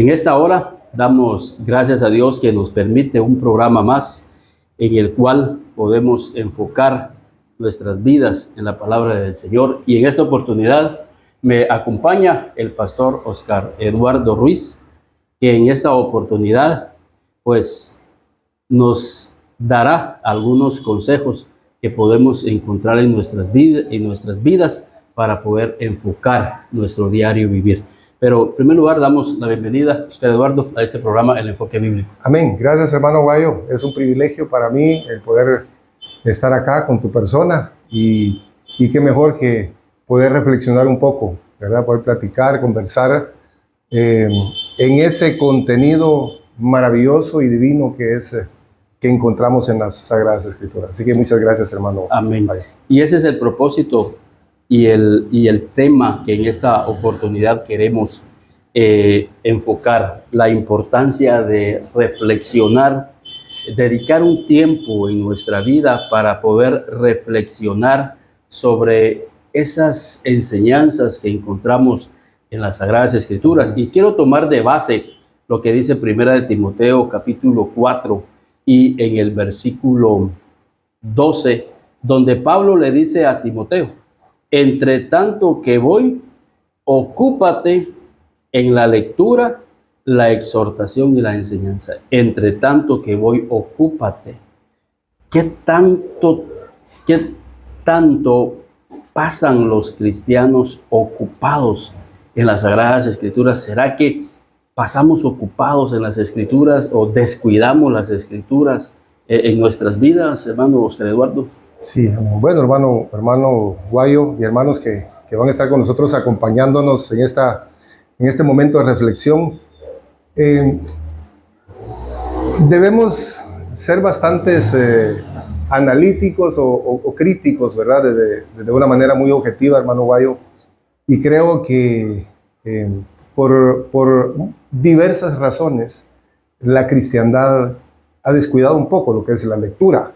En esta hora damos gracias a Dios que nos permite un programa más en el cual podemos enfocar nuestras vidas en la palabra del Señor. Y en esta oportunidad me acompaña el pastor Oscar Eduardo Ruiz, que en esta oportunidad pues nos dará algunos consejos que podemos encontrar en nuestras vidas para poder enfocar nuestro diario vivir. Pero en primer lugar damos la bienvenida, Oscar Eduardo, a este programa El Enfoque Bíblico. Amén. Gracias, hermano Guayo. Es un privilegio para mí el poder estar acá con tu persona y qué mejor que poder reflexionar un poco, ¿verdad? Poder platicar, conversar en ese contenido maravilloso y divino que encontramos en las Sagradas Escrituras. Así que muchas gracias, hermano. Amén. Guayo. Y ese es el propósito y el tema que en esta oportunidad queremos enfocar, la importancia de reflexionar, dedicar un tiempo en nuestra vida para poder reflexionar sobre esas enseñanzas que encontramos en las Sagradas Escrituras. Y quiero tomar de base lo que dice Primera de Timoteo, capítulo 4, y en el versículo 12, donde Pablo le dice a Timoteo: entre tanto que voy, ocúpate en la lectura, la exhortación y la enseñanza. Entre tanto que voy, ocúpate. ¿Qué tanto pasan los cristianos ocupados en las Sagradas Escrituras? ¿Será que pasamos ocupados en las Escrituras o descuidamos las Escrituras en nuestras vidas, hermano Oscar Eduardo? Sí, amén. Bueno, hermano Guayo y hermanos que van a estar con nosotros acompañándonos en este momento de reflexión, debemos ser bastantes analíticos o críticos, ¿verdad? De una manera muy objetiva, hermano Guayo. Y creo que por diversas razones la cristiandad ha descuidado un poco lo que es la lectura.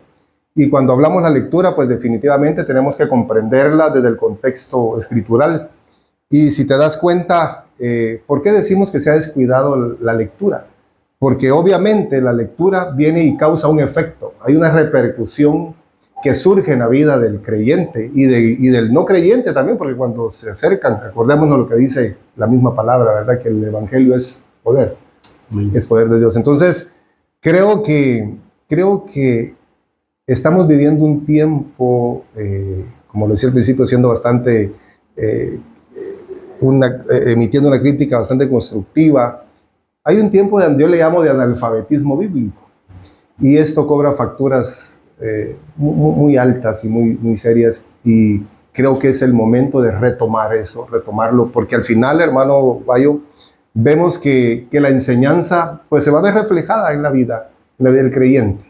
Y cuando hablamos de la lectura, pues definitivamente tenemos que comprenderla desde el contexto escritural. Y si te das cuenta, ¿por qué decimos que se ha descuidado la lectura? Porque obviamente la lectura viene y causa un efecto. Hay una repercusión que surge en la vida del creyente y del no creyente también, porque cuando se acercan, acordémonos lo que dice la misma palabra, ¿verdad? Que el evangelio es poder, es poder de Dios. Entonces, creo que estamos viviendo un tiempo, como lo decía al principio, siendo bastante, emitiendo una crítica bastante constructiva. Hay un tiempo donde yo le llamo de analfabetismo bíblico. Y esto cobra facturas muy altas y muy serias. Y creo que es el momento de retomar eso, retomarlo. Porque al final, hermano Bayo, vemos que la enseñanza pues, se va a ver reflejada en la vida del creyente.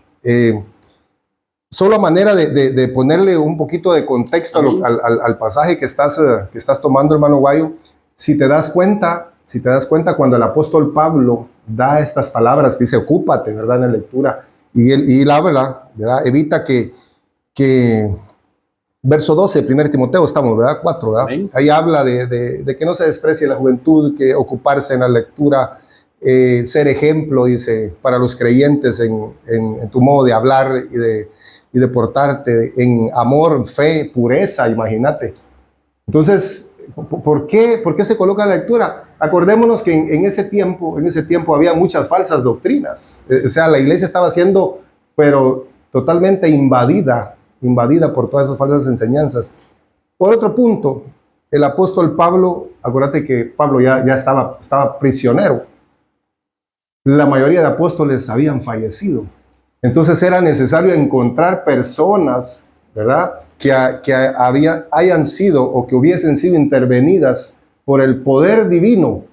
Solo a manera de ponerle un poquito de contexto al pasaje que estás tomando, hermano Guayo, si te das cuenta, cuando el apóstol Pablo da estas palabras, dice, ocúpate, ¿verdad?, en la lectura, y él habla, ¿verdad?, evita que verso 12, 1 Timoteo, estamos, ¿verdad?, 4, ¿verdad? Amén. Ahí habla de que no se desprecie la juventud, que ocuparse en la lectura, ser ejemplo, dice, para los creyentes en tu modo de hablar y de portarte en amor, fe, pureza, imagínate. Entonces, ¿por qué se coloca la lectura? Acordémonos que en ese tiempo había muchas falsas doctrinas. O sea, la iglesia estaba siendo, pero totalmente invadida por todas esas falsas enseñanzas. Por otro punto, el apóstol Pablo, acuérdate que Pablo ya estaba prisionero. La mayoría de apóstoles habían fallecido. Entonces era necesario encontrar personas, ¿verdad?, que hayan sido o que hubiesen sido intervenidas por el poder divino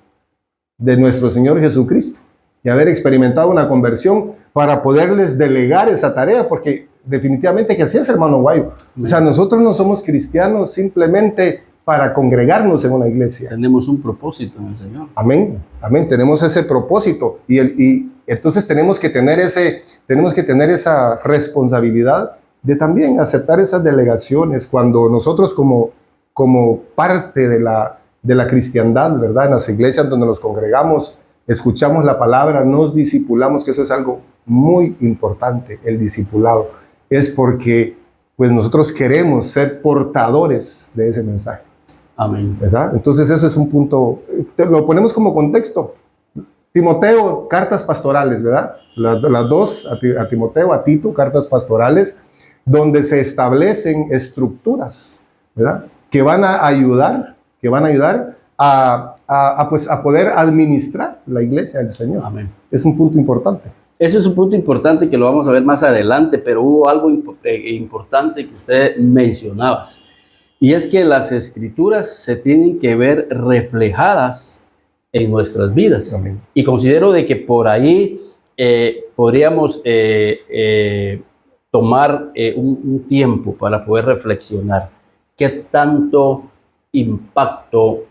de nuestro Señor Jesucristo y haber experimentado una conversión para poderles delegar esa tarea, porque definitivamente que así es, hermano Guayo. O sea, nosotros no somos cristianos simplemente para congregarnos en una iglesia. Tenemos un propósito en el Señor. Amén, amén, tenemos ese propósito y entonces tenemos que tener esa responsabilidad de también aceptar esas delegaciones cuando nosotros como parte de la cristiandad, ¿verdad?, en las iglesias donde nos congregamos, escuchamos la palabra, nos discipulamos, que eso es algo muy importante, el discipulado. Es porque pues nosotros queremos ser portadores de ese mensaje. Amén. ¿Verdad? Entonces eso es un punto, lo ponemos como contexto. Timoteo, cartas pastorales, ¿verdad? Las dos, a Timoteo, a Tito, cartas pastorales, donde se establecen estructuras, ¿verdad? Que van a ayudar a poder administrar la iglesia del Señor. Amén. Es un punto importante. Eso es un punto importante que lo vamos a ver más adelante, pero hubo algo importante que usted mencionaba, y es que las escrituras se tienen que ver reflejadas en nuestras vidas. Amén. Y considero de que por ahí podríamos tomar un tiempo para poder reflexionar qué tanto impacto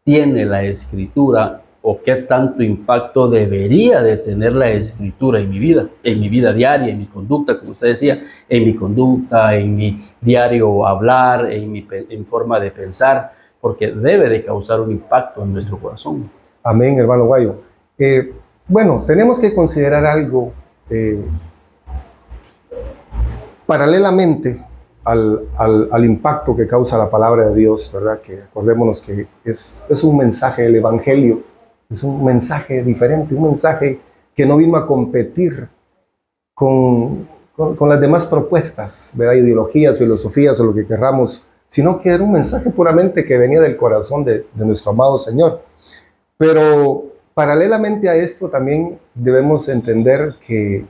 tiene la escritura o qué tanto impacto debería de tener la escritura en mi vida diaria, en mi conducta, como usted decía, en mi conducta, en mi diario hablar, en forma de pensar, porque debe de causar un impacto en nuestro corazón. Amén, hermano Guayo. Bueno, tenemos que considerar algo paralelamente al impacto que causa la palabra de Dios, ¿verdad? Que acordémonos que es un mensaje del Evangelio, es un mensaje diferente, un mensaje que no vino a competir con las demás propuestas, ¿verdad? Ideologías, filosofías o lo que querramos, sino que era un mensaje puramente que venía del corazón de nuestro amado Señor. Pero paralelamente a esto también debemos entender que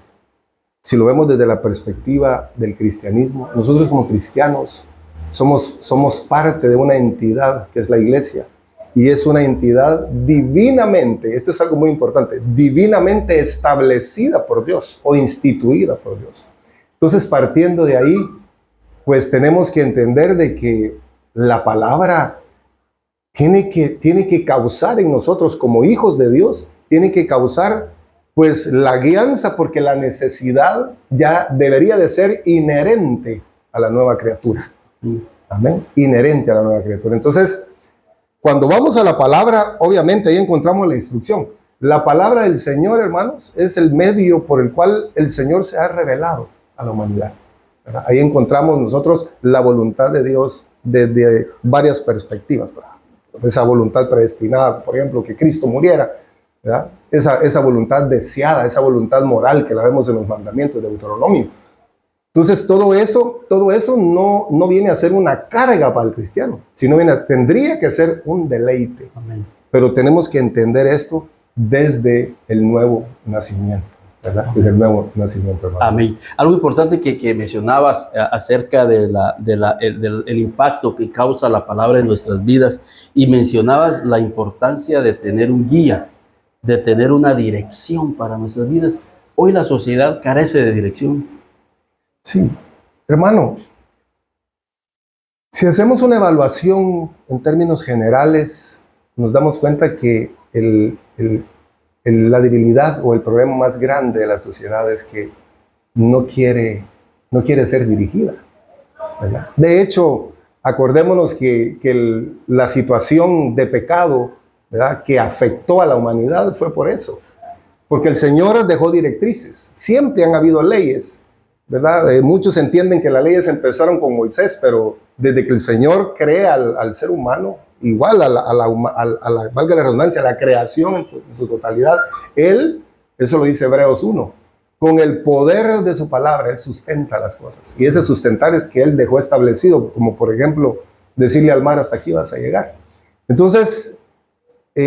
si lo vemos desde la perspectiva del cristianismo, nosotros como cristianos somos parte de una entidad que es la iglesia, y es una entidad divinamente, esto es algo muy importante, divinamente establecida por Dios o instituida por Dios. Entonces, partiendo de ahí, pues tenemos que entender de que la palabra tiene que causar en nosotros como hijos de Dios, tiene que causar pues la guianza, porque la necesidad ya debería de ser inherente a la nueva criatura. Amén. Inherente a la nueva criatura. Entonces, cuando vamos a la palabra, obviamente ahí encontramos la instrucción. La palabra del Señor, hermanos, es el medio por el cual el Señor se ha revelado a la humanidad, ¿verdad? Ahí encontramos nosotros la voluntad de Dios desde varias perspectivas, ¿verdad? Esa voluntad predestinada, por ejemplo, que Cristo muriera, ¿verdad? Esa voluntad deseada, esa voluntad moral que la vemos en los mandamientos de Deuteronomio. Entonces, todo eso no viene a ser una carga para el cristiano, sino tendría que ser un deleite. Amén. Pero tenemos que entender esto desde el nuevo nacimiento, ¿verdad? Desde el nuevo nacimiento, hermano. Amén. Algo importante que mencionabas acerca del impacto que causa la palabra en nuestras vidas, y mencionabas la importancia de tener un guía, de tener una dirección para nuestras vidas. Hoy la sociedad carece de dirección. Sí, hermano, si hacemos una evaluación en términos generales, nos damos cuenta que la debilidad o el problema más grande de la sociedad es que no quiere ser dirigida, ¿verdad? De hecho, acordémonos que la situación de pecado, ¿verdad?, que afectó a la humanidad fue por eso, porque el Señor dejó directrices. Siempre han habido leyes, ¿verdad? Muchos entienden que las leyes empezaron con Moisés, pero desde que el Señor crea al ser humano, igual a la valga la redundancia, a la creación en su totalidad, Él, eso lo dice Hebreos 1, con el poder de su palabra, Él sustenta las cosas. Y ese sustentar es que Él dejó establecido, como por ejemplo, decirle al mar, hasta aquí vas a llegar. Entonces,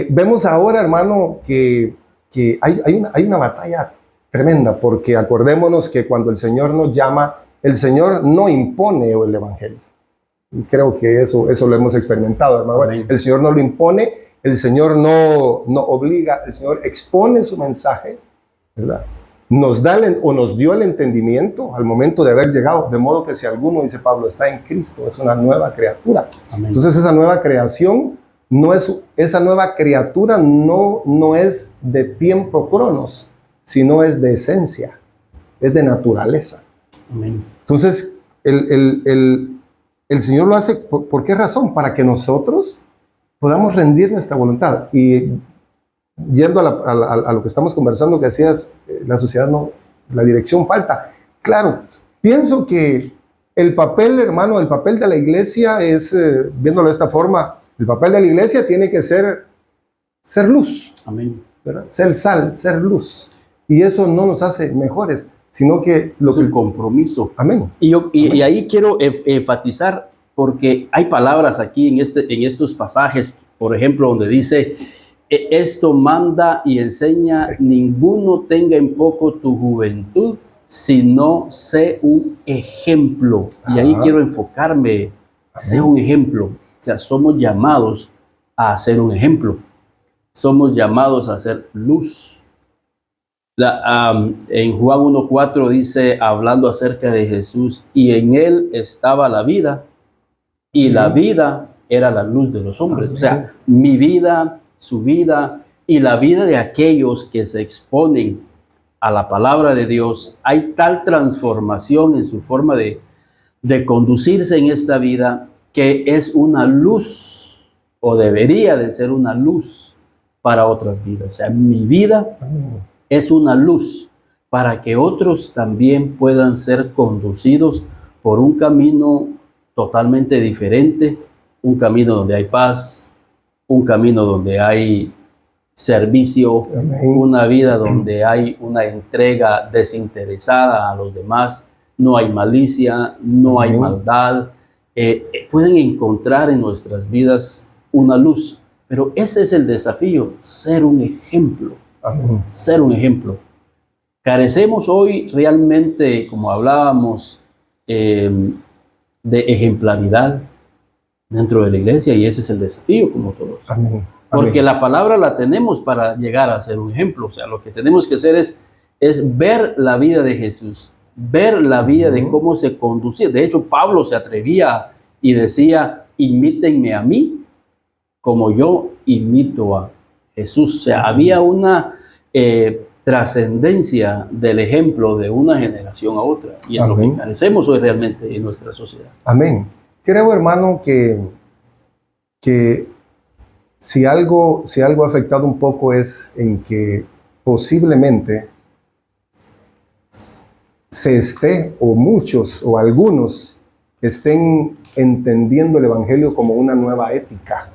vemos ahora, hermano, que hay una batalla tremenda, porque acordémonos que cuando el Señor nos llama, el Señor no impone el Evangelio. Y creo que eso lo hemos experimentado, hermano. Amén. El Señor no lo impone, el Señor no obliga, el Señor expone su mensaje, ¿verdad? Nos dio el entendimiento al momento de haber llegado, de modo que si alguno, dice Pablo, está en Cristo, es una nueva criatura. Amén. Entonces esa nueva creación esa nueva criatura no es de tiempo cronos, sino es de esencia, es de naturaleza. Amén. Entonces, el Señor lo hace, ¿por qué razón? Para que nosotros podamos rendir nuestra voluntad. Y yendo a lo que estamos conversando, que decías, la sociedad no, la dirección falta. Claro, pienso que el papel, hermano, el papel de la iglesia es, viéndolo de esta forma, el papel de la iglesia tiene que ser luz. Amén. ¿Verdad? Ser sal, ser luz. Y eso no nos hace mejores, sino que es el compromiso. Amén. Y ahí quiero enfatizar, porque hay palabras aquí en estos pasajes, por ejemplo, donde dice, esto manda y enseña, ninguno tenga en poco tu juventud, sino sé un ejemplo. Y ahí quiero enfocarme, sé un ejemplo. O sea, somos llamados a ser un ejemplo. Somos llamados a ser luz. En Juan 1:4 dice, hablando acerca de Jesús, y en él estaba la vida, y la vida era la luz de los hombres. O sea, mi vida, su vida y la vida de aquellos que se exponen a la palabra de Dios, hay tal transformación en su forma de conducirse en esta vida, que es una luz, o debería de ser una luz para otras vidas. O sea, mi vida es una luz para que otros también puedan ser conducidos por un camino totalmente diferente, un camino donde hay paz, un camino donde hay servicio, una vida donde hay una entrega desinteresada a los demás, no hay malicia, no hay maldad. Pueden encontrar en nuestras vidas una luz, pero ese es el desafío, ser un ejemplo. Amén. Ser un ejemplo. Carecemos hoy realmente, como hablábamos, de ejemplaridad dentro de la iglesia, y ese es el desafío, como todos. Amén. Porque la palabra la tenemos para llegar a ser un ejemplo. O sea, lo que tenemos que hacer es ver la vida de Jesús, ver la vida de cómo se conducía. De hecho, Pablo se atrevía y decía, imítenme a mí como yo imito a Jesús. O sea, había una trascendencia del ejemplo de una generación a otra. Y es lo que carecemos hoy realmente en nuestra sociedad. Amén. Creo, hermano, que si algo ha afectado un poco es en que posiblemente se esté, o muchos, o algunos, estén entendiendo el Evangelio como una nueva ética.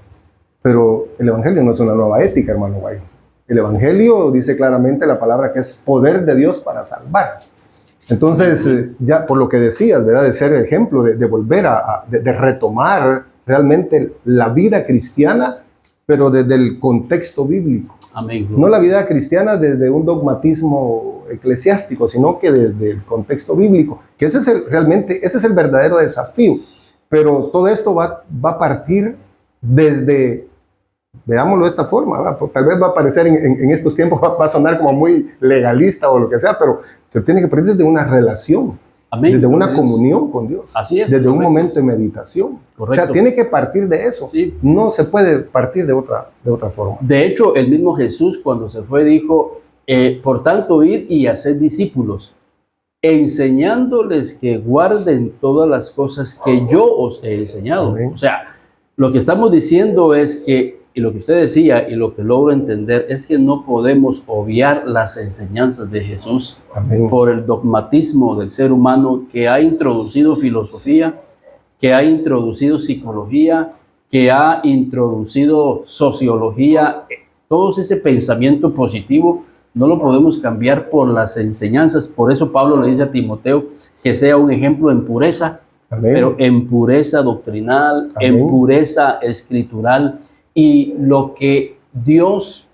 Pero el Evangelio no es una nueva ética, hermano Guay. El Evangelio dice claramente la palabra que es poder de Dios para salvar. Entonces, ya por lo que decías, ¿verdad? De ser ejemplo, de volver de retomar realmente la vida cristiana, pero desde el contexto bíblico. Amén. No la vida cristiana desde un dogmatismo eclesiástico, sino que desde el contexto bíblico, que ese es el verdadero desafío. Pero todo esto va a partir desde, veámoslo de esta forma, ¿verdad? Tal vez va a parecer en estos tiempos, va a sonar como muy legalista o lo que sea, pero se tiene que partir desde una relación. Amén. Desde una comunión con Dios. Así es. Desde un momento de meditación. Correcto. O sea, tiene que partir de eso. Sí. No se puede partir de otra forma. De hecho, el mismo Jesús cuando se fue dijo, por tanto, id y haced discípulos, enseñándoles que guarden todas las cosas que yo os he enseñado. Amén. O sea, lo que estamos diciendo es que, y lo que usted decía, y lo que logro entender, es que no podemos obviar las enseñanzas de Jesús. Amén. Por el dogmatismo del ser humano que ha introducido filosofía, que ha introducido psicología, que ha introducido sociología. Todo ese pensamiento positivo no lo podemos cambiar por las enseñanzas. Por eso Pablo le dice a Timoteo que sea un ejemplo en pureza. Amén. Pero en pureza doctrinal, amén, en pureza escritural, y lo que Dios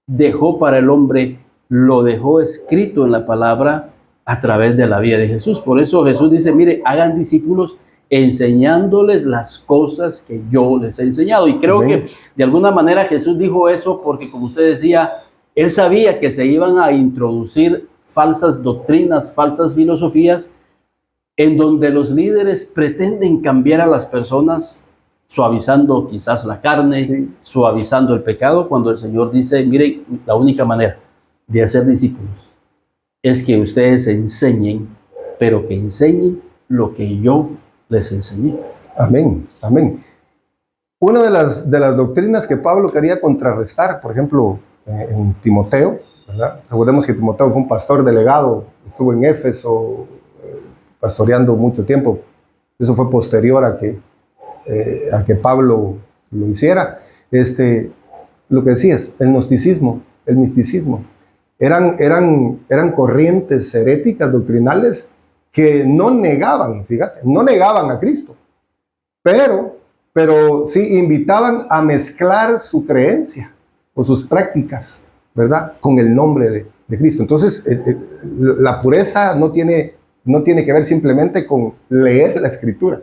dejó para el hombre, lo dejó escrito en la palabra a través de la vida de Jesús. Por eso Jesús dice, mire, hagan discípulos enseñándoles las cosas que yo les he enseñado. Y creo amén, que de alguna manera Jesús dijo eso porque, como usted decía, él sabía que se iban a introducir falsas doctrinas, falsas filosofías, en donde los líderes pretenden cambiar a las personas, suavizando quizás la carne, sí, suavizando el pecado, cuando el Señor dice, miren, la única manera de hacer discípulos es que ustedes enseñen, pero que enseñen lo que yo les enseñé. Amén, amén. Una de las doctrinas que Pablo quería contrarrestar, por ejemplo, en Timoteo, ¿verdad? Recordemos que Timoteo fue un pastor delegado, estuvo en Éfeso pastoreando mucho tiempo. Eso fue posterior a que Pablo lo hiciera. Lo que decías, el gnosticismo, el misticismo, eran corrientes heréticas doctrinales que no negaban, fíjate, no negaban a Cristo, pero sí invitaban a mezclar su creencia o sus prácticas, ¿verdad?, con el nombre de Cristo. Entonces, la pureza no tiene que ver simplemente con leer la Escritura,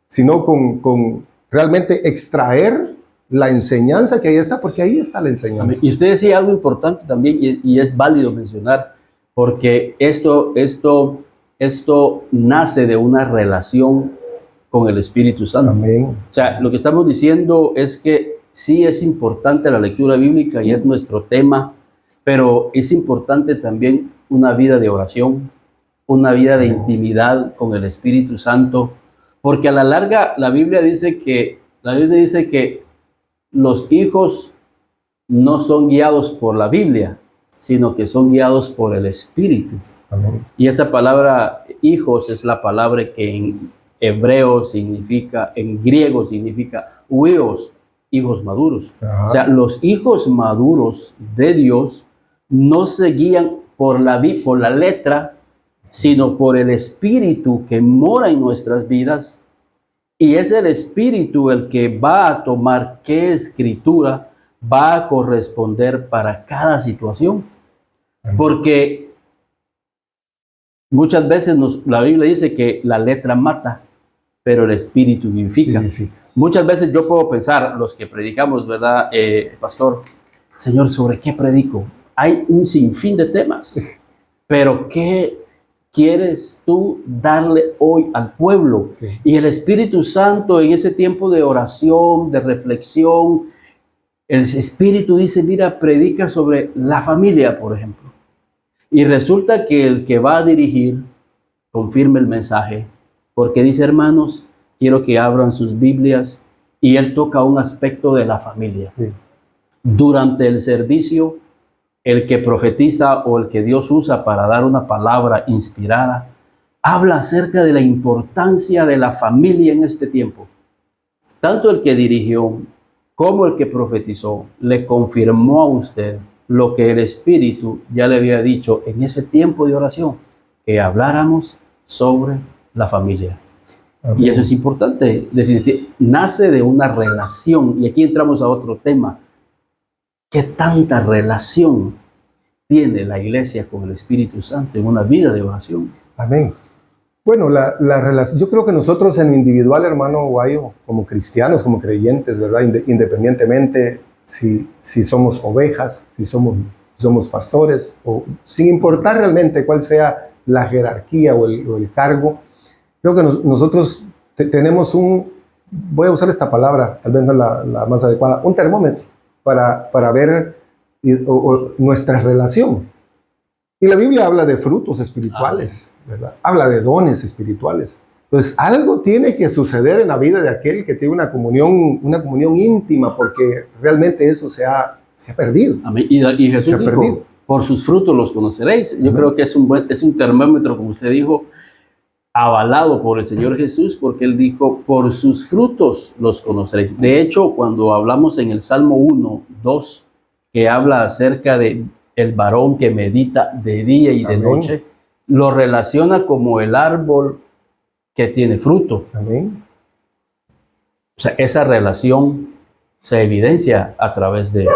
sino con realmente extraer la enseñanza que ahí está, porque ahí está la enseñanza. Y usted decía algo importante también, y es válido mencionar, porque esto nace de una relación con el Espíritu Santo. Amén. O sea, lo que estamos diciendo es que sí es importante la lectura bíblica y es nuestro tema, pero es importante también una vida de oración, una vida de intimidad con el Espíritu Santo, porque a la larga la Biblia dice que los hijos no son guiados por la Biblia, sino que son guiados por el Espíritu. Amén. Y esa palabra hijos es la palabra que en hebreo significa, en griego significa huios, hijos maduros. Ajá. O sea, los hijos maduros de Dios no se guían por la letra, sino por el Espíritu que mora en nuestras vidas. Y es el Espíritu el que va a tomar qué escritura va a corresponder para cada situación. Porque muchas veces la Biblia dice que la letra mata, pero el Espíritu vivifica. Muchas veces yo puedo pensar, los que predicamos, ¿verdad, pastor? Señor, ¿sobre qué predico? Hay un sinfín de temas, pero ¿qué quieres tú darle hoy al pueblo? Sí. Y el Espíritu Santo en ese tiempo de oración, de reflexión, el Espíritu dice, mira, predica sobre la familia, por ejemplo. Y resulta que el que va a dirigir confirma el mensaje, porque dice, hermanos, quiero que abran sus Biblias, y él toca un aspecto de la familia. Sí. Durante el servicio, el que profetiza o el que Dios usa para dar una palabra inspirada, habla acerca de la importancia de la familia en este tiempo. Tanto el que dirigió como el que profetizó le confirmó a usted lo que el Espíritu ya le había dicho en ese tiempo de oración, que habláramos sobre la familia. Amén. Y eso es importante, decir, nace de una relación, y aquí entramos a otro tema. ¿Qué tanta relación tiene la iglesia con el Espíritu Santo en una vida de oración? Amén. Bueno, la relación, yo creo que nosotros en lo individual, hermano Guayo, como cristianos, como creyentes, ¿verdad? Independientemente si somos ovejas, si somos pastores, o sin importar realmente cuál sea la jerarquía o el cargo, creo que nosotros tenemos voy a usar esta palabra, tal vez no la más adecuada, un termómetro para ver nuestra relación. Y la Biblia habla de frutos espirituales, ¿verdad? Habla de dones espirituales. Entonces, algo tiene que suceder en la vida de aquel que tiene una comunión íntima, porque realmente eso se ha perdido. Amén. Y Jesús dijo, por sus frutos los conoceréis. Yo creo que es un termómetro, como usted dijo, avalado por el Señor Jesús, porque Él dijo, por sus frutos los conoceréis. De hecho, cuando hablamos en el Salmo 1, 2, que habla acerca de el varón que medita de día y de noche, lo relaciona como el árbol que tiene fruto. Amén. O sea, esa relación se evidencia a través del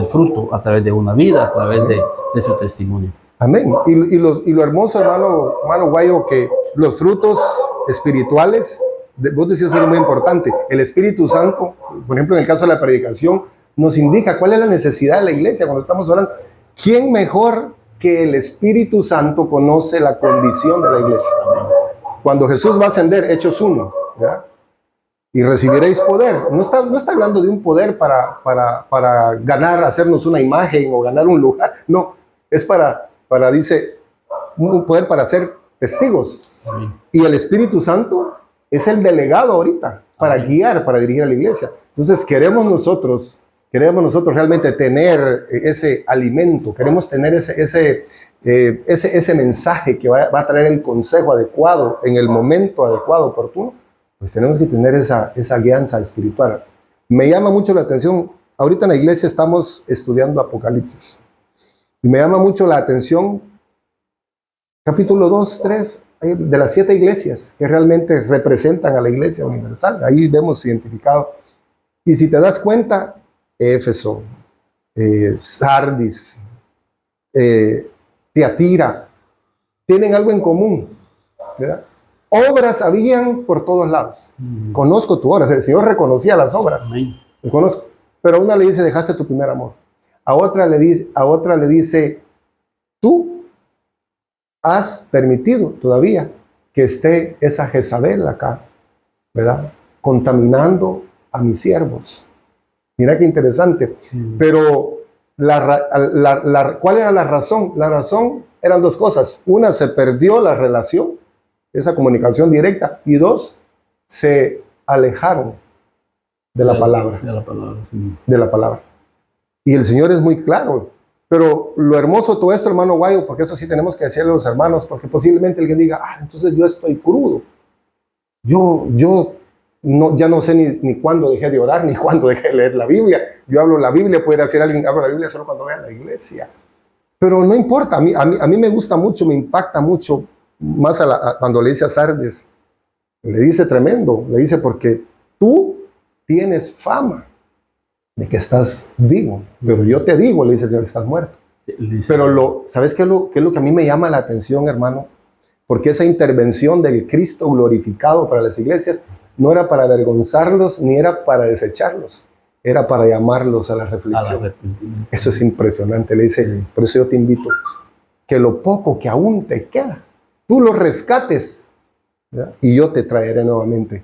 fruto, a través de una vida, a través de su testimonio. Amén. Y lo hermoso, hermano Guayo, que los frutos espirituales, vos decías algo muy importante, el Espíritu Santo, por ejemplo, en el caso de la predicación, nos indica cuál es la necesidad de la iglesia cuando estamos orando. ¿Quién mejor que el Espíritu Santo conoce la condición de la iglesia? Cuando Jesús va a ascender, Hechos 1, ¿verdad? Y recibiréis poder. No está hablando de un poder para ganar, hacernos una imagen o ganar un lugar. No, es dice, un poder para ser testigos. Amén. Y el Espíritu Santo es el delegado ahorita para guiar, para dirigir a la iglesia. Entonces queremos nosotros queremos nosotros realmente tener ese alimento, queremos tener ese mensaje que va a traer el consejo adecuado en el momento adecuado, oportuno, pues tenemos que tener esa guianza espiritual. Me llama mucho la atención, ahorita en la iglesia estamos estudiando Apocalipsis, y me llama mucho la atención capítulo 2, 3, de las 7 iglesias que realmente representan a la iglesia universal. Ahí vemos identificado. Y si te das cuenta, Éfeso, Sardis, Tiatira, tienen algo en común, ¿verdad? Obras habían por todos lados. Conozco tu obra. El Señor reconocía las obras. Las conozco. Pero a una le dice, dejaste tu primer amor. A otra le dice, tú has permitido todavía que esté esa Jezabel acá, ¿verdad? Contaminando a mis siervos. Mira qué interesante. Pero ¿cuál era la razón? La razón eran 2 cosas. Una, se perdió la relación, esa comunicación directa. Y 2, se alejaron de la palabra. De la palabra. Y el Señor es muy claro. Pero lo hermoso de todo esto, hermano Guayo, porque eso sí tenemos que decirle a los hermanos, porque posiblemente alguien diga, entonces yo estoy crudo. Yo ya no sé ni cuándo dejé de orar, ni cuándo dejé de leer la Biblia. Yo hablo la Biblia, puede decir alguien, hablo la Biblia solo cuando voy a la iglesia. Pero no importa, a mí me gusta mucho, me impacta mucho, más cuando le dice a Sardes, le dice tremendo, le dice porque tú tienes fama de que estás vivo, pero yo te digo, le dice el Señor, estás muerto. Pero ¿sabes qué es lo que a mí me llama la atención, hermano? Porque esa intervención del Cristo glorificado para las iglesias no era para avergonzarlos, ni era para desecharlos, era para llamarlos a la reflexión. Eso es impresionante, le dice, por eso yo te invito, que lo poco que aún te queda, tú lo rescates, ¿verdad? Y yo te traeré nuevamente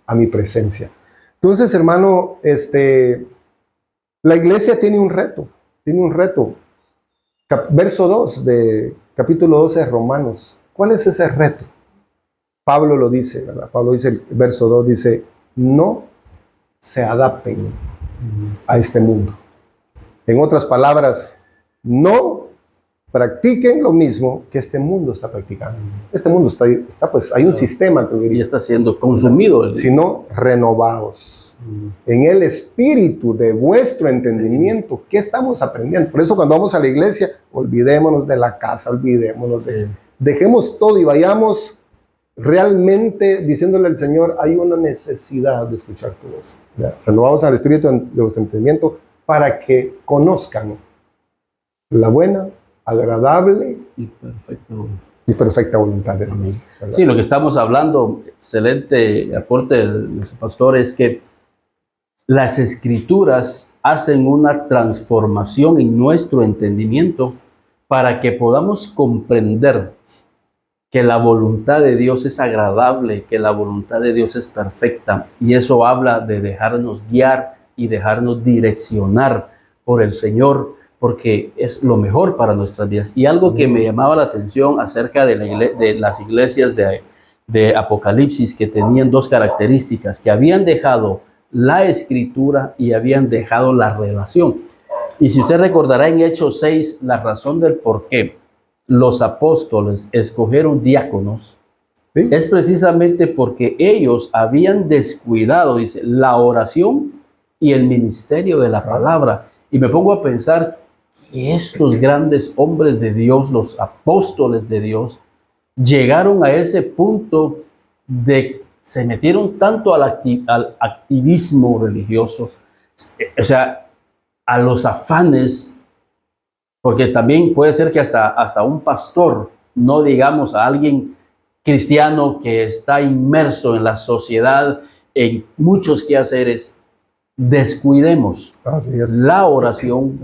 a mi presencia. Entonces, hermano, la iglesia tiene un reto. Verso 2 de capítulo 12 de Romanos. ¿Cuál es ese reto? Pablo lo dice, ¿verdad? Pablo dice, el verso 2 dice, no se adapten a este mundo. En otras palabras, no practiquen lo mismo que este mundo está practicando. Este mundo está pues, hay un sistema que y está siendo consumido. Sino renovados en el espíritu de vuestro entendimiento. ¿Qué estamos aprendiendo? Por eso cuando vamos a la iglesia, olvidémonos de la casa, dejemos todo y vayamos realmente diciéndole al Señor, hay una necesidad de escuchar tu voz. Renovados al espíritu de vuestro entendimiento para que conozcan la buena, agradable y perfecta voluntad de Dios. ¿Verdad? Sí, lo que estamos hablando, excelente aporte del pastor, es que las escrituras hacen una transformación en nuestro entendimiento para que podamos comprender que la voluntad de Dios es agradable, que la voluntad de Dios es perfecta. Y eso habla de dejarnos guiar y dejarnos direccionar por el Señor, porque es lo mejor para nuestras vidas. Y algo que me llamaba la atención acerca de las iglesias de Apocalipsis, que tenían 2 características, que habían dejado la escritura y habían dejado la relación. Y si usted recordará en Hechos 6, la razón del por qué los apóstoles escogieron diáconos, ¿sí?, es precisamente porque ellos habían descuidado, dice, la oración y el ministerio de la palabra. Y me pongo a pensar que estos grandes hombres de Dios, los apóstoles de Dios, llegaron a ese punto de se metieron tanto al activismo religioso, o sea, a los afanes, porque también puede ser que hasta un pastor, no digamos a alguien cristiano que está inmerso en la sociedad, en muchos quehaceres, descuidemos la oración,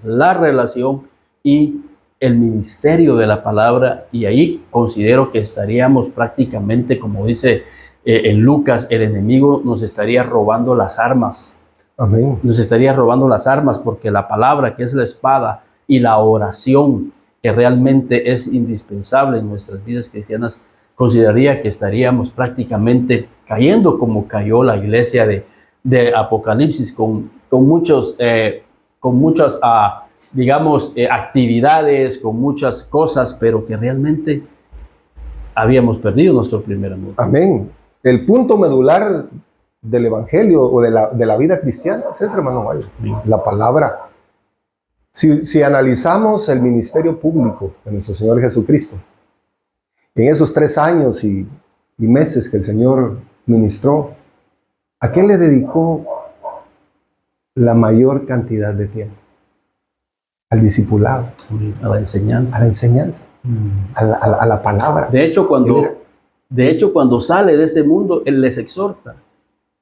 la relación y el ministerio de la palabra, y ahí considero que estaríamos prácticamente, como dice en Lucas, el enemigo nos estaría robando las armas. Amén. Nos estaría robando las armas, porque la palabra, que es la espada, y la oración, que realmente es indispensable en nuestras vidas cristianas, consideraría que estaríamos prácticamente cayendo como cayó la iglesia de Apocalipsis, con muchas, digamos, actividades, con muchas cosas, pero que realmente habíamos perdido nuestro primer amor. Amén. El punto medular del evangelio o de la vida cristiana es ese, hermano Mayo, la palabra. Si analizamos el ministerio público de nuestro Señor Jesucristo, en esos 3 años y meses que el Señor ministró, ¿a qué le dedicó la mayor cantidad de tiempo? Al discipulado, a la enseñanza, a la palabra. De hecho, cuando sale de este mundo, Él les exhorta: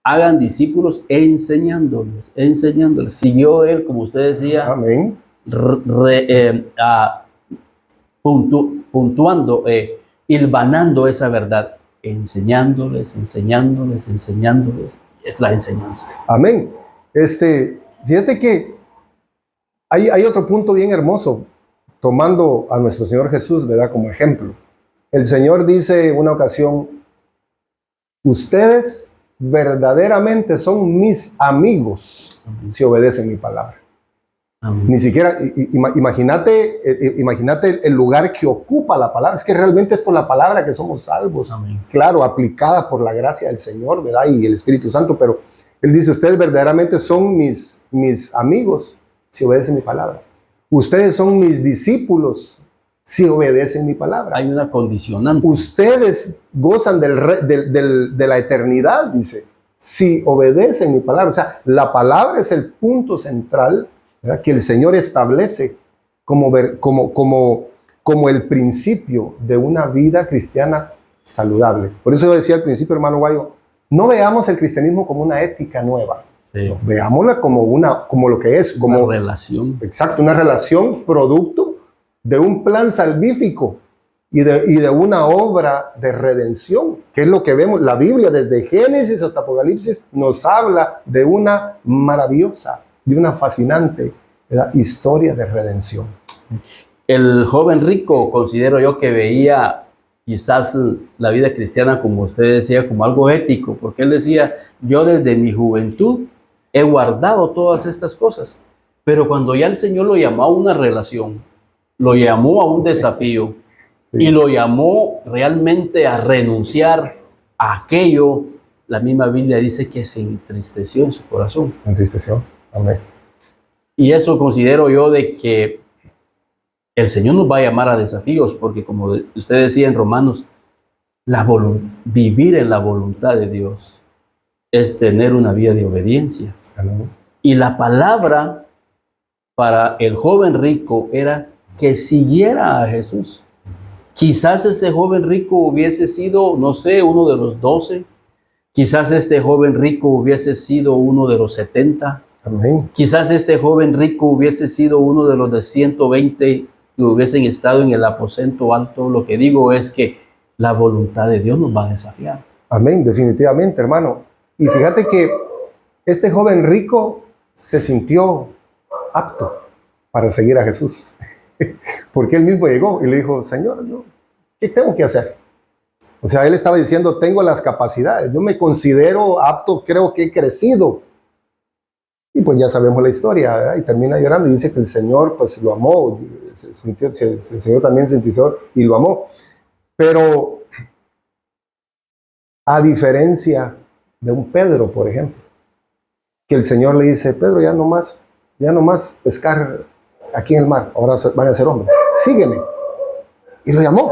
hagan discípulos enseñándoles. Siguió Él, como usted decía, amén, puntuando, hilvanando esa verdad, enseñándoles. Es la enseñanza. Amén. Fíjate que hay otro punto bien hermoso, tomando a nuestro Señor Jesús, ¿verdad?, como ejemplo. El Señor dice en una ocasión: ustedes verdaderamente son mis amigos si obedecen mi palabra. Amén. Ni siquiera, imagínate el lugar que ocupa la palabra. Es que realmente es por la palabra que somos salvos. Amén. Claro, aplicada por la gracia del Señor, ¿verdad?, y el Espíritu Santo, pero Él dice: ustedes verdaderamente son mis amigos si obedecen mi palabra. Ustedes son mis discípulos si obedecen mi palabra. Hay una condicionante. Ustedes gozan de la eternidad, dice, si obedecen mi palabra. O sea, la palabra es el punto central, ¿verdad?, que el Señor establece como el principio de una vida cristiana saludable. Por eso yo decía al principio, hermano Guayo, no veamos el cristianismo como una ética nueva. Sí. No, veámosla como lo que es. Como una relación. Exacto, una relación producto de un plan salvífico y de una obra de redención, que es lo que vemos. La Biblia, desde Génesis hasta Apocalipsis, nos habla de una maravillosa, de una fascinante, ¿verdad?, historia de redención. El joven rico, considero yo, que veía quizás la vida cristiana, como usted decía, como algo ético, porque él decía: yo desde mi juventud he guardado todas estas cosas. Pero cuando ya el Señor lo llamó a una relación, lo llamó a un desafío, sí, y lo llamó realmente a renunciar a aquello, la misma Biblia dice que se entristeció en su corazón. Entristeció, amén. Y eso considero yo de que el Señor nos va a llamar a desafíos, porque como usted decía en Romanos, vivir en la voluntad de Dios es tener una vida de obediencia. Amén. Y la palabra para el joven rico era que siguiera a Jesús. Quizás este joven rico hubiese sido, no sé, uno de los 12. Quizás este joven rico hubiese sido uno de los 70. Amén. Quizás este joven rico hubiese sido uno de los de 120 que hubiesen estado en el aposento alto. Lo que digo es que la voluntad de Dios nos va a desafiar. Amén, definitivamente, hermano. Y fíjate que este joven rico se sintió apto para seguir a Jesús. Porque él mismo llegó y le dijo: Señor, ¿qué tengo que hacer? O sea, él estaba diciendo: tengo las capacidades, yo me considero apto, creo que he crecido. Y pues ya sabemos la historia, ¿verdad? Y termina llorando y dice que el Señor pues lo amó, el Señor también sintió y lo amó. Pero a diferencia de un Pedro, por ejemplo, que el Señor le dice: Pedro, ya no más pescar aquí en el mar, ahora van a ser hombres, sígueme. Y lo llamó.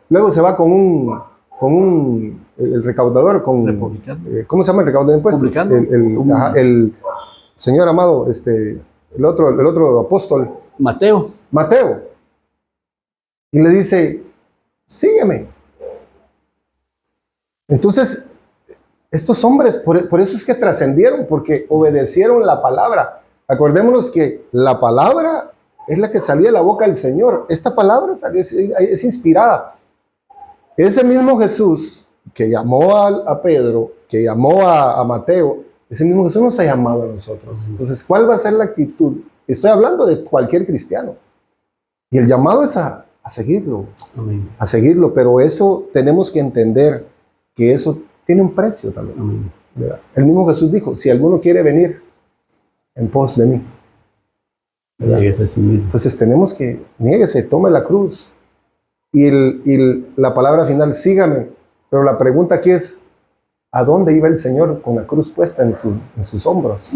Luego se va con el recaudador, ¿cómo se llama el recaudador de impuestos? El Señor amado, el otro apóstol, Mateo. Y le dice: sígueme. Entonces, estos hombres, por eso es que trascendieron, porque obedecieron la palabra. Acordémonos que la palabra es la que salía de la boca del Señor. Esta palabra es inspirada. Ese mismo Jesús que llamó a Pedro, que llamó a Mateo, ese mismo Jesús nos ha llamado a nosotros. Entonces, ¿cuál va a ser la actitud? Estoy hablando de cualquier cristiano. Y el llamado es a seguirlo. Amén. A seguirlo, pero eso tenemos que entender que eso tiene un precio también. Amén. El mismo Jesús dijo: si alguno quiere venir en pos de mí. Niéguese a sí mismo. Entonces tenemos que, niéguese, tome la cruz. Y la palabra final, sígame. Pero la pregunta aquí es, ¿a dónde iba el Señor con la cruz puesta en sus hombros?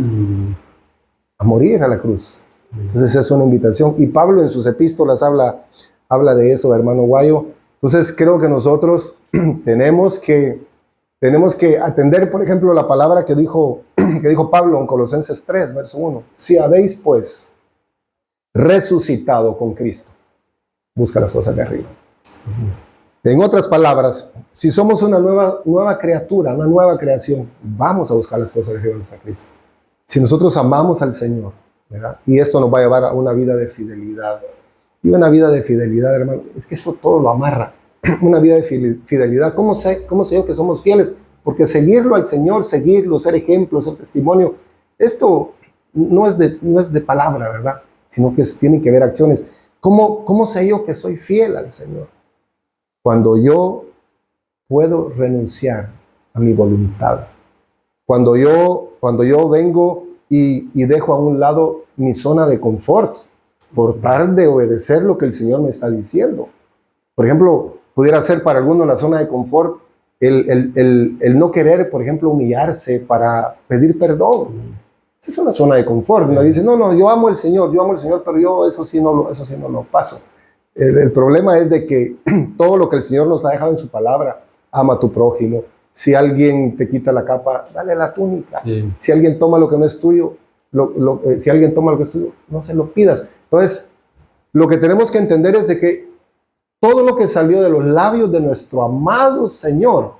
A morir a la cruz. Entonces es una invitación. Y Pablo en sus epístolas habla de eso, hermano Guayo. Entonces creo que nosotros tenemos que atender, por ejemplo, la palabra que dijo Pablo en Colosenses 3, verso 1. Si habéis, pues, resucitado con Cristo, busca las cosas de arriba. En otras palabras, si somos una nueva criatura, una nueva creación, vamos a buscar las cosas de arriba donde está Cristo. Si nosotros amamos al Señor, ¿verdad? Y esto nos va a llevar a una vida de fidelidad. Y una vida de fidelidad, hermano, es que esto todo lo amarra. Una vida de fidelidad. ¿Cómo sé yo que somos fieles? Porque seguirlo al Señor, seguirlo, ser ejemplo, ser testimonio, esto no es de palabra, ¿verdad? Sino que tiene que ver acciones. ¿Cómo sé yo que soy fiel al Señor? Cuando yo puedo renunciar a mi voluntad. Cuando yo vengo y dejo a un lado mi zona de confort por tal de obedecer lo que el Señor me está diciendo. Por ejemplo, pudiera ser para algunos la zona de confort el no querer, por ejemplo, humillarse para pedir perdón. Esa es una zona de confort. Uno dice, no, yo amo al Señor, pero yo eso sí no lo paso. El problema es de que todo lo que el Señor nos ha dejado en su palabra, ama a tu prójimo. Si alguien te quita la capa, dale la túnica. Sí. Si alguien toma lo que no es tuyo, si alguien toma lo que es tuyo, no se lo pidas. Entonces, lo que tenemos que entender es de que todo lo que salió de los labios de nuestro amado Señor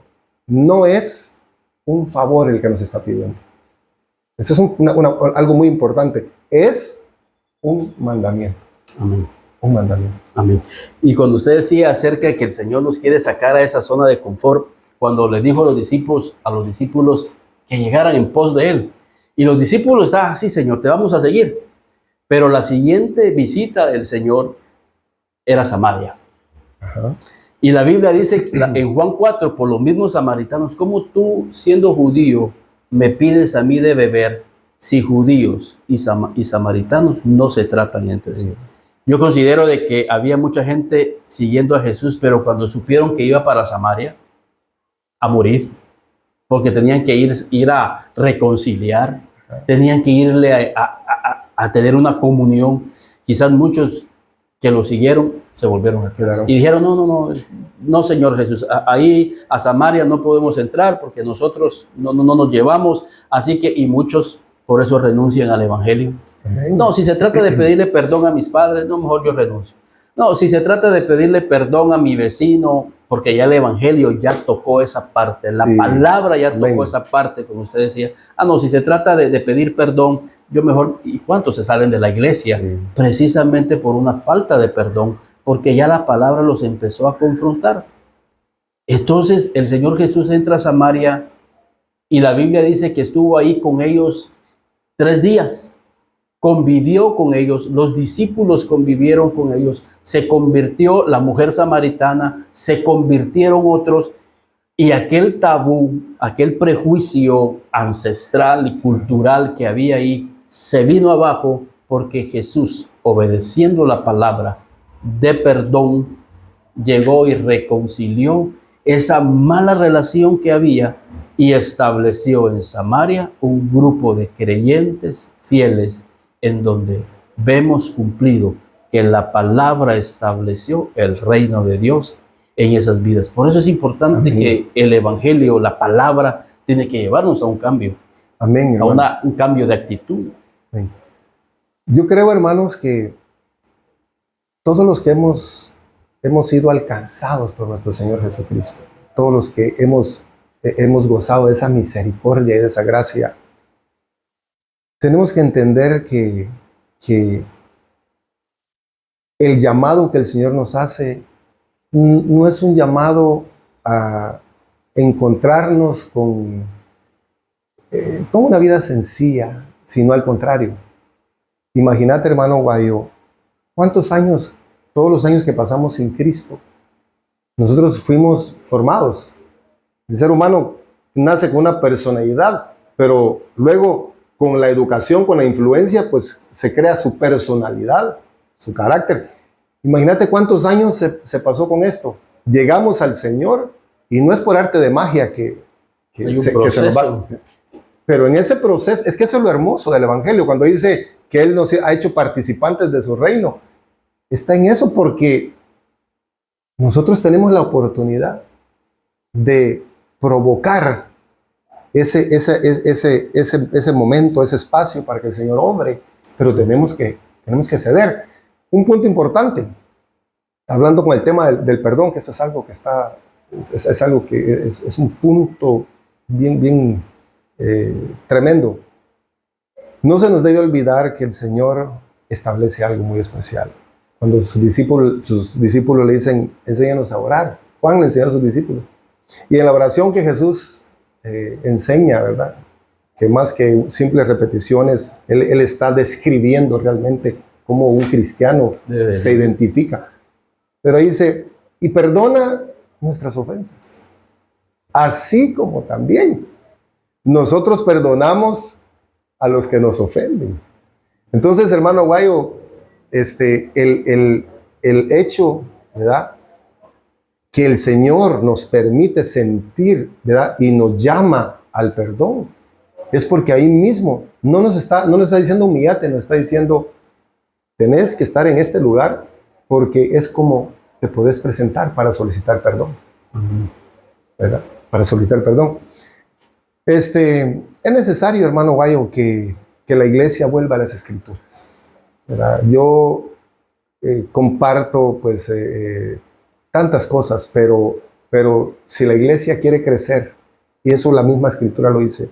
no es un favor el que nos está pidiendo. Eso es algo muy importante. Es un mandamiento. Amén. Un mandamiento. Amén. Y cuando usted decía acerca de que el Señor nos quiere sacar a esa zona de confort, cuando le dijo a los discípulos que llegaran en pos de Él. Y los discípulos estaban así, Señor, te vamos a seguir. Pero la siguiente visita del Señor era Samaria. Ajá. Y la Biblia dice en Juan 4, por los mismos samaritanos, ¿cómo tú, siendo judío, me pides a mí de beber si judíos y samaritanos no se tratan entre sí? Yo considero de que había mucha gente siguiendo a Jesús, pero cuando supieron que iba para Samaria a morir, porque tenían que ir a reconciliar, tenían que irle a tener una comunión, quizás muchos que lo siguieron se volvieron a quedar y dijeron, no, Señor Jesús, ahí a Samaria no podemos entrar porque nosotros no nos llevamos, así que, y muchos por eso renuncian al evangelio. No, si se trata de pedirle perdón a mis padres, no, mejor yo renuncio. No, si se trata de pedirle perdón a mi vecino, porque ya el evangelio ya tocó esa parte, la palabra ya tocó esa parte, como usted decía. No, si se trata de pedir perdón, yo mejor, ¿y cuántos se salen de la iglesia? Precisamente por una falta de perdón, porque ya la palabra los empezó a confrontar. Entonces el Señor Jesús entra a Samaria y la Biblia dice que estuvo ahí con ellos 3 días. Convivió con ellos, los discípulos convivieron con ellos, se convirtió la mujer samaritana, se convirtieron otros, y aquel tabú, aquel prejuicio ancestral y cultural que había ahí, se vino abajo porque Jesús, obedeciendo la palabra de perdón, llegó y reconcilió esa mala relación que había y estableció en Samaria un grupo de creyentes fieles en donde vemos cumplido que la palabra estableció el reino de Dios en esas vidas. Por eso es importante que el evangelio, la palabra, tiene que llevarnos a un cambio. Amén, hermano. A un cambio de actitud. Amén. Yo creo, hermanos, que todos los que hemos sido alcanzados por nuestro Señor Jesucristo, todos los que hemos gozado de esa misericordia y de esa gracia, tenemos que entender que el llamado que el Señor nos hace no es un llamado a encontrarnos con una vida sencilla, sino al contrario. Imagínate, hermano Guayo, ¿cuántos años, todos los años que pasamos sin Cristo, nosotros fuimos formados? El ser humano nace con una personalidad, pero luego con la educación, con la influencia, pues se crea su personalidad, su carácter. Imagínate cuántos años se pasó con esto. Llegamos al Señor y no es por arte de magia que se nos va. Pero en ese proceso, es que eso es lo hermoso del Evangelio, cuando dice que Él nos ha hecho participantes de su reino. Está en eso porque nosotros tenemos la oportunidad de provocar ese momento, ese espacio para que el Señor obre, pero tenemos que ceder. Un punto importante, hablando con el tema del perdón, que esto es algo que es algo que es un punto bien tremendo. No se nos debe olvidar que el Señor establece algo muy especial. Cuando sus discípulos le dicen, enséñanos a orar, Juan le enseñó a sus discípulos. Y en la oración que Jesús enseña, ¿verdad? Que más que simples repeticiones, él está describiendo realmente cómo un cristiano se identifica. Pero ahí dice, y perdona nuestras ofensas, así como también nosotros perdonamos a los que nos ofenden. Entonces, hermano Guayo, el hecho, ¿verdad?, que el Señor nos permite sentir, ¿verdad?, y nos llama al perdón, es porque ahí mismo no nos está diciendo humillate, nos está diciendo tenés que estar en este lugar porque es como te podés presentar para solicitar perdón, ¿verdad?, para solicitar perdón. Es necesario, hermano Guayo, que la iglesia vuelva a las Escrituras, ¿verdad? Yo comparto pues tantas cosas, pero si la iglesia quiere crecer, y eso la misma Escritura lo dice,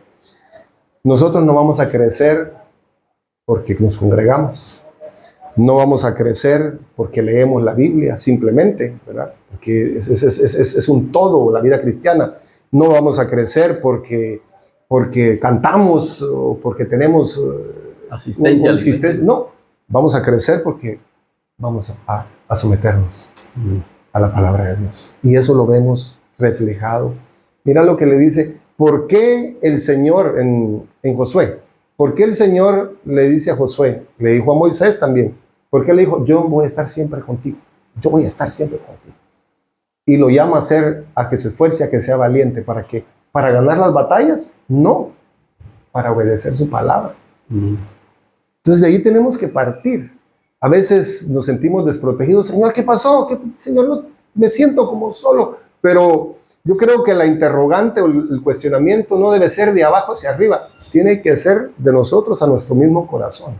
nosotros no vamos a crecer porque nos congregamos, no vamos a crecer porque leemos la Biblia simplemente, ¿verdad?, porque es un todo la vida cristiana. No vamos a crecer porque cantamos o porque tenemos asistencia. No, vamos a crecer porque vamos a someternos a la palabra de Dios. Y eso lo vemos reflejado. Mira lo que le dice. ¿Por qué el Señor en Josué? ¿Por qué el Señor le dice a Josué? Le dijo a Moisés también. ¿Por qué le dijo, yo voy a estar siempre contigo? Yo voy a estar siempre contigo. Y lo llama a que se esfuerce, a que sea valiente. ¿Para qué? ¿Para ganar las batallas? No. Para obedecer su palabra. Entonces de ahí tenemos que partir. A veces nos sentimos desprotegidos. Señor, ¿qué pasó? Señor, no, me siento como solo. Pero yo creo que la interrogante o el cuestionamiento no debe ser de abajo hacia arriba. Tiene que ser de nosotros a nuestro mismo corazón.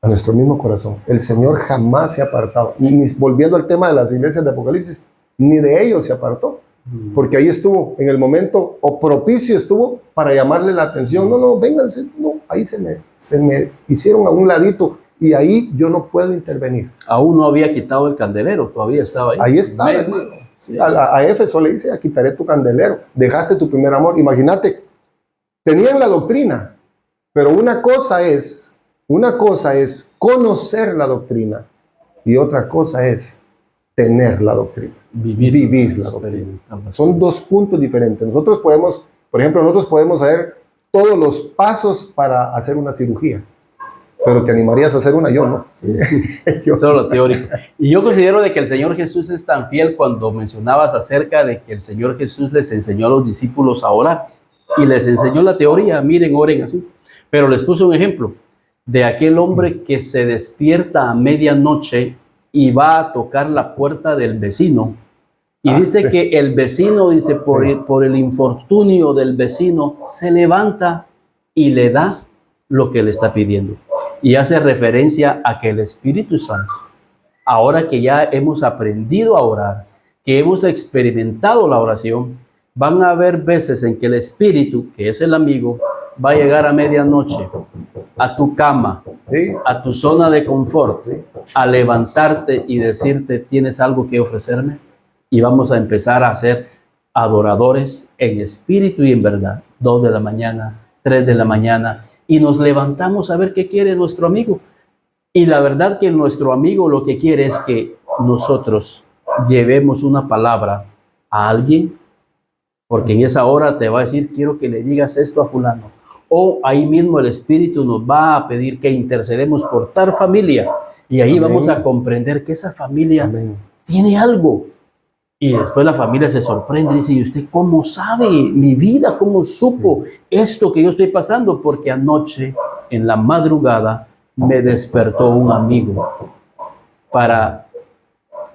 A nuestro mismo corazón. El Señor jamás se ha apartado. Volviendo al tema de las iglesias de Apocalipsis, ni de ellos se apartó. Porque ahí estuvo, en el momento propicio estuvo para llamarle la atención. No, vénganse. No, ahí se me hicieron a un ladito y ahí yo no puedo intervenir. Aún no había quitado el candelero, todavía estaba ahí. Ahí estaba, hermano. Sí. A Éfeso le dice, quitaré tu candelero. Dejaste tu primer amor. Imagínate, tenían la doctrina, pero una cosa es conocer la doctrina y otra cosa es tener la doctrina, vivir la doctrina. Son dos puntos diferentes. Nosotros podemos saber todos los pasos para hacer una cirugía, pero ¿te animarías a hacer una? Yo no. Sí. Solo teórico. Y yo considero de que el Señor Jesús es tan fiel cuando mencionabas acerca de que el Señor Jesús les enseñó a los discípulos a orar y les enseñó la teoría, miren, oren así, pero les puso un ejemplo de aquel hombre que se despierta a medianoche y va a tocar la puerta del vecino. Y dice que el vecino, dice, por el infortunio del vecino, se levanta y le da lo que le está pidiendo. Y hace referencia a que el Espíritu Santo, ahora que ya hemos aprendido a orar, que hemos experimentado la oración, van a haber veces en que el Espíritu, que es el amigo, va a llegar a medianoche a tu cama, a tu zona de confort, a levantarte y decirte, ¿tienes algo que ofrecerme? Y vamos a empezar a ser adoradores en espíritu y en verdad. 2 de la mañana, 3 de la mañana, y nos levantamos a ver qué quiere nuestro amigo. Y la verdad que nuestro amigo lo que quiere es que nosotros llevemos una palabra a alguien, porque en esa hora te va a decir, quiero que le digas esto a fulano, o ahí mismo el Espíritu nos va a pedir que intercedemos por tal familia, y ahí Amén. vamos a comprender que esa familia Amén. tiene algo. Y después la familia se sorprende y dice, ¿y usted cómo sabe mi vida? ¿Cómo supo esto que yo estoy pasando? Porque anoche, en la madrugada, me despertó un amigo para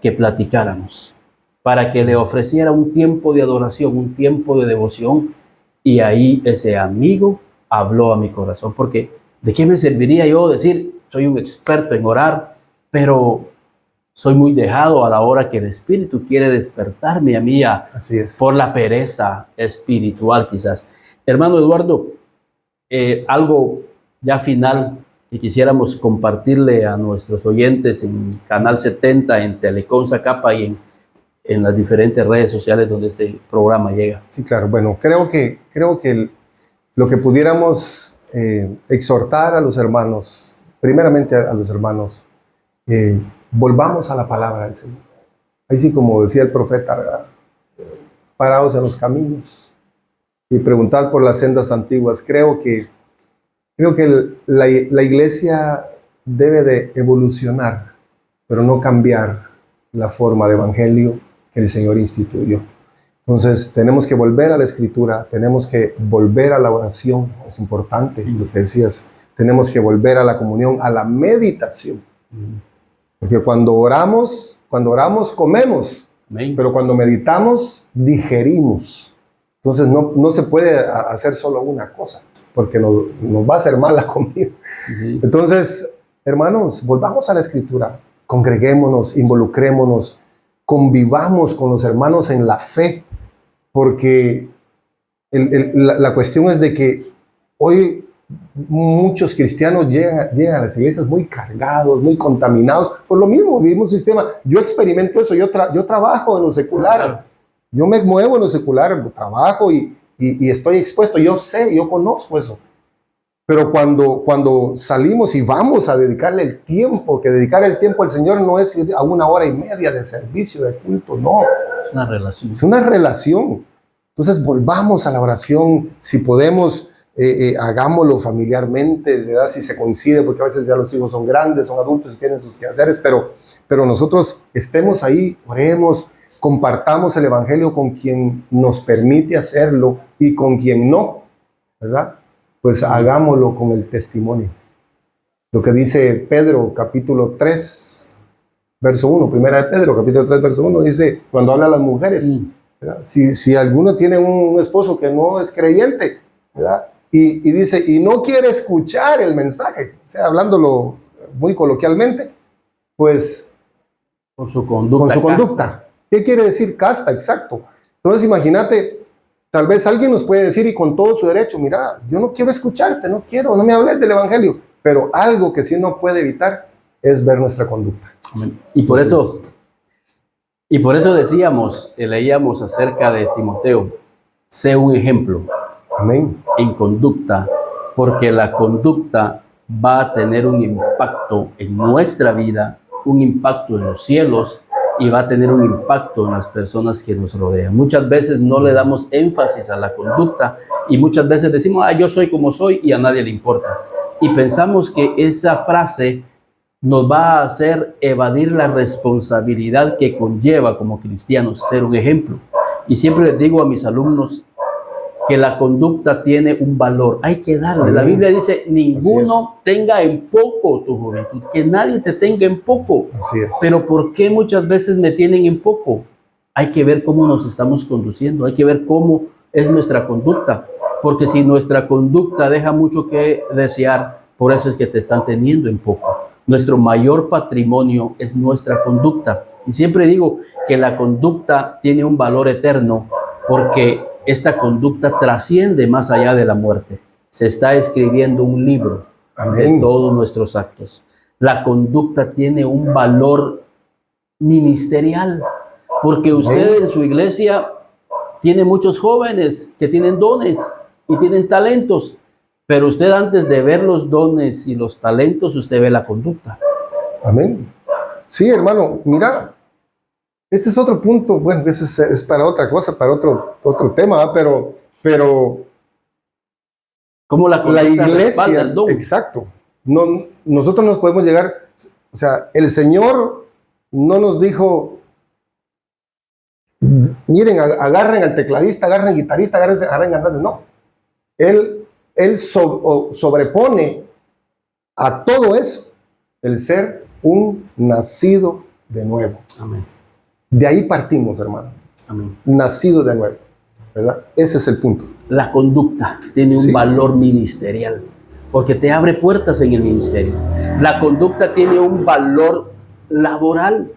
que platicáramos, para que le ofreciera un tiempo de adoración, un tiempo de devoción, y ahí ese amigo habló a mi corazón, porque ¿de qué me serviría yo decir, soy un experto en orar, pero soy muy dejado a la hora que el Espíritu quiere despertarme a mí Así es. por la pereza espiritual quizás? Hermano Eduardo, algo ya final que quisiéramos compartirle a nuestros oyentes en Canal 70, en Telecom Zacapa y en las diferentes redes sociales donde este programa llega. Sí, claro. Bueno, creo que lo que pudiéramos exhortar a los hermanos, primeramente a los hermanos, volvamos a la palabra del Señor. Ahí sí, como decía el profeta, ¿verdad? Parados en los caminos y preguntad por las sendas antiguas. Creo que la iglesia debe de evolucionar, pero no cambiar la forma de evangelio que el Señor instituyó. Entonces, tenemos que volver a la Escritura, tenemos que volver a la oración, es importante lo que decías, tenemos que volver a la comunión, a la meditación. Porque cuando oramos comemos, Amén. pero cuando meditamos, digerimos. Entonces, no se puede hacer solo una cosa, porque nos va a hacer mal la comida. Sí. Entonces, hermanos, volvamos a la Escritura, congreguémonos, involucrémonos, convivamos con los hermanos en la fe, porque la cuestión es de que hoy muchos cristianos llegan a las iglesias muy cargados, muy contaminados. Por lo mismo, vivimos un sistema. Yo experimento eso, yo trabajo en lo secular. Yo me muevo en lo secular, trabajo y estoy expuesto. Yo sé, yo conozco eso. Pero cuando salimos y vamos a dedicarle el tiempo, que dedicar el tiempo al Señor no es ir a 1 hora y media de servicio, de culto, no. Es una relación. Es una relación. Entonces volvamos a la oración, si podemos, hagámoslo familiarmente, ¿verdad? Si se coincide, porque a veces ya los hijos son grandes, son adultos y tienen sus quehaceres, pero nosotros estemos ahí, oremos, compartamos el Evangelio con quien nos permite hacerlo y con quien no, ¿verdad? Pues hagámoslo con el testimonio. Lo que dice Pedro, capítulo 3, verso 1, primera de Pedro, capítulo 3, verso 1, dice, cuando habla a las mujeres, ¿verdad? Si alguno tiene un esposo que no es creyente, ¿verdad? Y dice, y no quiere escuchar el mensaje, o sea, hablándolo muy coloquialmente, pues Con su conducta. ¿Qué quiere decir casta? Exacto. Entonces imagínate, tal vez alguien nos puede decir y con todo su derecho, mira, yo no quiero escucharte, no me hables del Evangelio, pero algo que sí no puede evitar es ver nuestra conducta. Amén. Y por eso decíamos, leíamos acerca de Timoteo, sé un ejemplo. Amén. En conducta, porque la conducta va a tener un impacto en nuestra vida, un impacto en los cielos y va a tener un impacto en las personas que nos rodean. Muchas veces no le damos énfasis a la conducta y muchas veces decimos, yo soy como soy y a nadie le importa. Y pensamos que esa frase nos va a hacer evadir la responsabilidad que conlleva como cristianos ser un ejemplo. Y siempre les digo a mis alumnos que la conducta tiene un valor, hay que darle. Amén. La Biblia dice, ninguno tenga en poco tu juventud, que nadie te tenga en poco. Así es. Pero ¿por qué muchas veces me tienen en poco? Hay que ver cómo nos estamos conduciendo, hay que ver cómo es nuestra conducta, porque si nuestra conducta deja mucho que desear, por eso es que te están teniendo en poco. Nuestro mayor patrimonio es nuestra conducta. Y siempre digo que la conducta tiene un valor eterno, porque esta conducta trasciende más allá de la muerte. Se está escribiendo un libro de todos nuestros actos. La conducta tiene un valor ministerial, porque usted en su iglesia tiene muchos jóvenes que tienen dones y tienen talentos, pero usted antes de ver los dones y los talentos, usted ve la conducta. Amén. Sí, hermano, mira, este es otro punto, bueno, ese es para otra cosa, para otro tema, pero Como la iglesia, exacto. No, nosotros nos podemos llegar, o sea, el Señor no nos dijo, miren, agarren al tecladista, agarren al guitarrista, agarren cantante. No, Él sobrepone a todo eso el ser un nacido de nuevo. Amén. De ahí partimos, hermano. Amén. Nacido de nuevo, ¿verdad? Ese es el punto. La conducta tiene un valor ministerial, porque te abre puertas en el ministerio. La conducta tiene un valor laboral,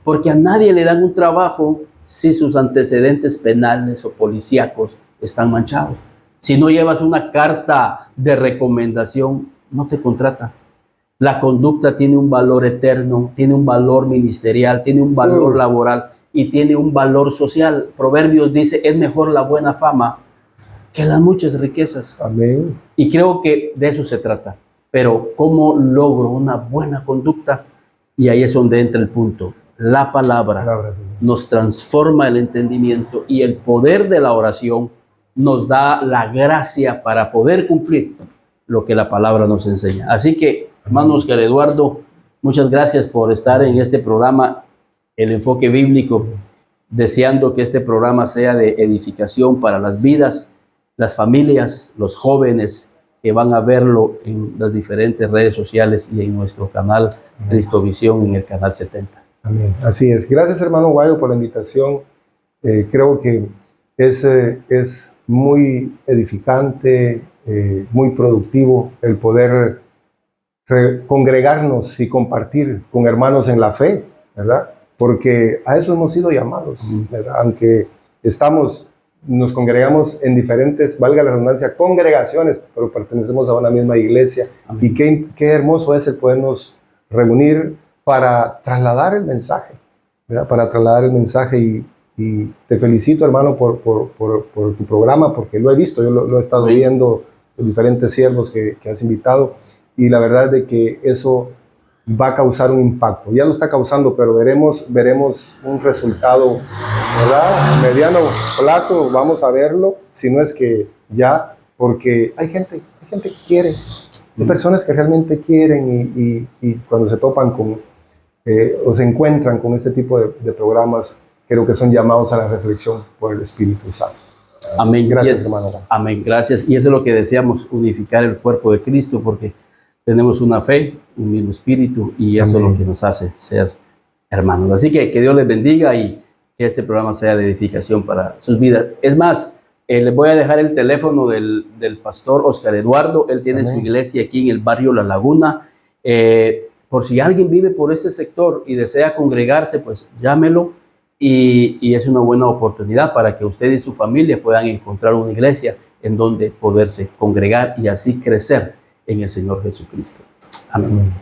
porque a nadie le dan un trabajo si sus antecedentes penales o policíacos están manchados. Si no llevas una carta de recomendación, no te contratan. La conducta tiene un valor eterno, tiene un valor ministerial, tiene un valor laboral y tiene un valor social. Proverbios dice, es mejor la buena fama que las muchas riquezas. Amén. Y creo que de eso se trata. Pero ¿cómo logro una buena conducta? Y ahí es donde entra el punto. La palabra nos transforma el entendimiento y el poder de la oración nos da la gracia para poder cumplir lo que la palabra nos enseña. Así que, hermano Oscar Eduardo, muchas gracias por estar en este programa, El Enfoque Bíblico, deseando que este programa sea de edificación para las vidas, las familias, los jóvenes que van a verlo en las diferentes redes sociales y en nuestro canal Cristovisión, en el canal 70. Amén. Así es. Gracias, hermano Guayo, por la invitación. Creo que es muy edificante, muy productivo el poder congregarnos y compartir con hermanos en la fe, ¿verdad? Porque a eso hemos sido llamados, ¿verdad? Aunque nos congregamos en diferentes, valga la redundancia, congregaciones, pero pertenecemos a una misma iglesia. Amén. Y qué hermoso es el podernos reunir para trasladar el mensaje, ¿verdad? Para trasladar el mensaje y te felicito, hermano, por tu programa, porque lo he visto, yo lo he estado viendo en diferentes siervos que has invitado, y la verdad es de que eso va a causar un impacto. Ya lo está causando, pero veremos un resultado, ¿verdad? A mediano plazo vamos a verlo, si no es que ya, porque hay gente que quiere, hay personas que realmente quieren y cuando se topan o se encuentran con este tipo de programas, creo que son llamados a la reflexión por el Espíritu Santo. Amén. Gracias, hermano. Amén. Gracias. Y eso es lo que deseamos, unificar el cuerpo de Cristo, porque tenemos una fe, un mismo espíritu, y eso es lo que nos hace ser hermanos. Así que Dios les bendiga y que este programa sea de edificación para sus vidas. Es más, les voy a dejar el teléfono del pastor Oscar Eduardo. Él tiene su iglesia aquí en el barrio La Laguna. Por si alguien vive por este sector y desea congregarse, pues llámelo. Y es una buena oportunidad para que usted y su familia puedan encontrar una iglesia en donde poderse congregar y así crecer en el Señor Jesucristo. Amén.